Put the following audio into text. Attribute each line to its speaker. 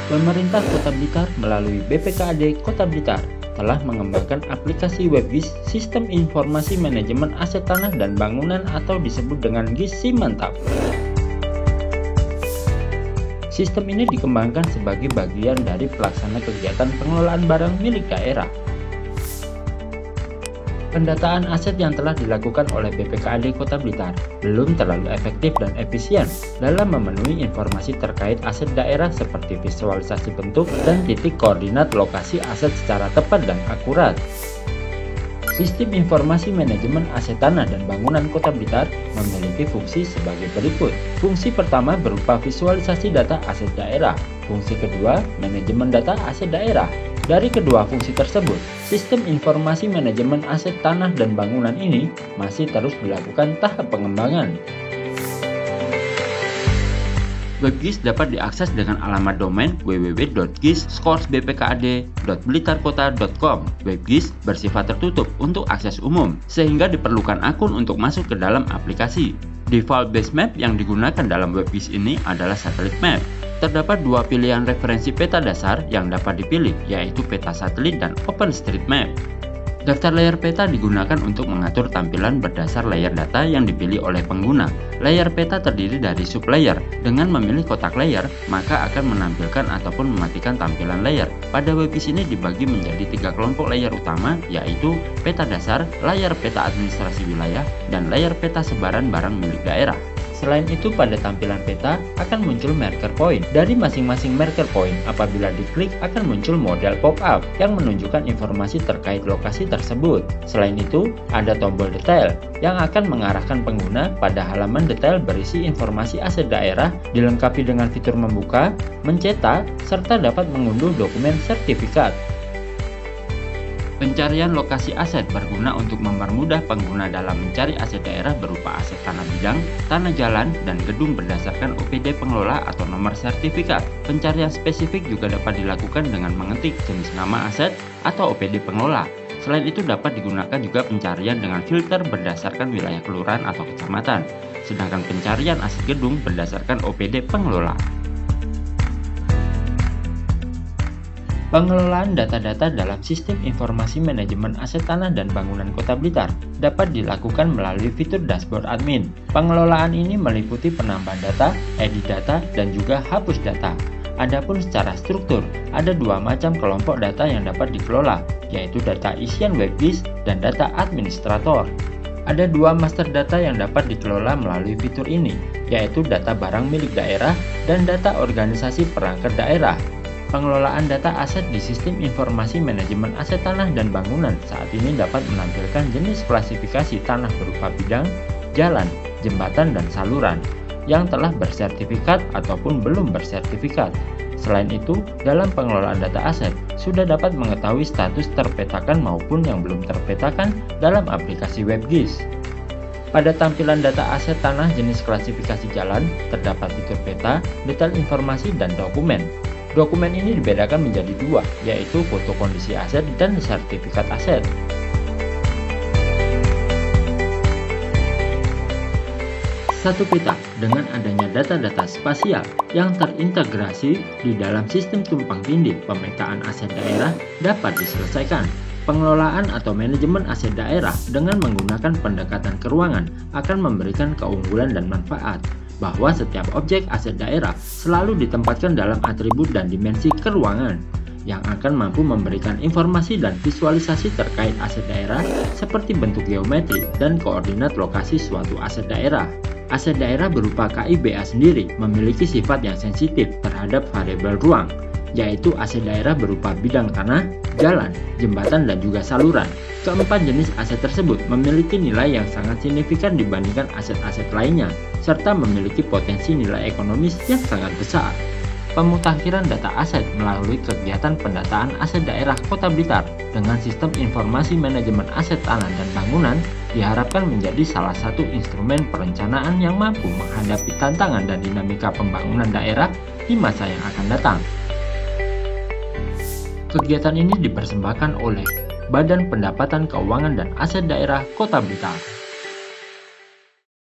Speaker 1: Pemerintah Kota Blitar melalui BPKAD Kota Blitar telah mengembangkan aplikasi WebGIS Sistem Informasi Manajemen Aset Tanah dan Bangunan atau disebut dengan GIS Simantap. Sistem ini dikembangkan sebagai bagian dari pelaksana kegiatan pengelolaan barang milik daerah. Pendataan aset yang telah dilakukan oleh BPKAD Kota Blitar belum terlalu efektif dan efisien dalam memenuhi informasi terkait aset daerah seperti visualisasi bentuk dan titik koordinat lokasi aset secara tepat dan akurat. Sistem Informasi Manajemen Aset Tanah dan Bangunan Kota Blitar memiliki fungsi sebagai berikut. Fungsi pertama berupa visualisasi data aset daerah. Fungsi kedua, manajemen data aset daerah. Dari kedua fungsi tersebut, sistem informasi manajemen aset tanah dan bangunan ini masih terus dilakukan tahap pengembangan. WebGIS dapat diakses dengan alamat domain www.gis-bpkad.blitarkota.com. WebGIS bersifat tertutup untuk akses umum, sehingga diperlukan akun untuk masuk ke dalam aplikasi. Default base map yang digunakan dalam WebGIS ini adalah Satellite Map. Terdapat dua pilihan referensi peta dasar yang dapat dipilih, yaitu peta satelit dan OpenStreetMap. Daftar layer peta digunakan untuk mengatur tampilan berdasar layer data yang dipilih oleh pengguna. Layer peta terdiri dari sublayer. Dengan memilih kotak layer, maka akan menampilkan ataupun mematikan tampilan layer. Pada WebGIS ini dibagi menjadi 3 kelompok layer utama, yaitu peta dasar, layar peta administrasi wilayah, dan layar peta sebaran barang milik daerah. Selain itu, pada tampilan peta akan muncul marker point. Dari masing-masing marker point, apabila diklik akan muncul model pop-up yang menunjukkan informasi terkait lokasi tersebut. Selain itu, ada tombol detail yang akan mengarahkan pengguna pada halaman detail berisi informasi aset daerah, dilengkapi dengan fitur membuka, mencetak, serta dapat mengunduh dokumen sertifikat. Pencarian lokasi aset berguna untuk mempermudah pengguna dalam mencari aset daerah berupa aset tanah bidang, tanah jalan, dan gedung berdasarkan OPD pengelola atau nomor sertifikat. Pencarian spesifik juga dapat dilakukan dengan mengetik jenis nama aset atau OPD pengelola. Selain itu dapat digunakan juga pencarian dengan filter berdasarkan wilayah kelurahan atau kecamatan, sedangkan pencarian aset gedung berdasarkan OPD pengelola. Pengelolaan data-data dalam sistem informasi manajemen aset tanah dan bangunan Kota Blitar dapat dilakukan melalui fitur dashboard admin. Pengelolaan ini meliputi penambahan data, edit data, dan juga hapus data. Adapun secara struktur, ada dua macam kelompok data yang dapat dikelola, yaitu data isian WebGIS dan data administrator. Ada dua master data yang dapat dikelola melalui fitur ini, yaitu data barang milik daerah dan data organisasi perangkat daerah. Pengelolaan data aset di sistem informasi manajemen aset tanah dan bangunan saat ini dapat menampilkan jenis klasifikasi tanah berupa bidang, jalan, jembatan, dan saluran yang telah bersertifikat ataupun belum bersertifikat. Selain itu, dalam pengelolaan data aset sudah dapat mengetahui status terpetakan maupun yang belum terpetakan dalam aplikasi WebGIS. Pada tampilan data aset tanah jenis klasifikasi jalan, terdapat fitur peta, detail informasi, dan dokumen. Dokumen ini dibedakan menjadi dua, yaitu foto kondisi aset dan sertifikat aset. Satu peta dengan adanya data-data spasial yang terintegrasi di dalam sistem tumpang tindih pemetaan aset daerah dapat diselesaikan. Pengelolaan atau manajemen aset daerah dengan menggunakan pendekatan keruangan akan memberikan keunggulan dan manfaat, bahwa setiap objek aset daerah selalu ditempatkan dalam atribut dan dimensi keruangan yang akan mampu memberikan informasi dan visualisasi terkait aset daerah seperti bentuk geometri dan koordinat lokasi suatu aset daerah. Aset daerah berupa KIBA sendiri memiliki sifat yang sensitif terhadap variabel ruang, yaitu aset daerah berupa bidang tanah, jalan, jembatan, dan juga saluran. Keempat jenis aset tersebut memiliki nilai yang sangat signifikan dibandingkan aset-aset lainnya, serta memiliki potensi nilai ekonomis yang sangat besar. Pemutakhiran data aset melalui kegiatan pendataan aset daerah Kota Blitar dengan sistem informasi manajemen aset tanah dan bangunan diharapkan menjadi salah satu instrumen perencanaan yang mampu menghadapi tantangan dan dinamika pembangunan daerah di masa yang akan datang. Kegiatan ini dipersembahkan oleh Badan Pendapatan Keuangan dan Aset Daerah Kota Blitar.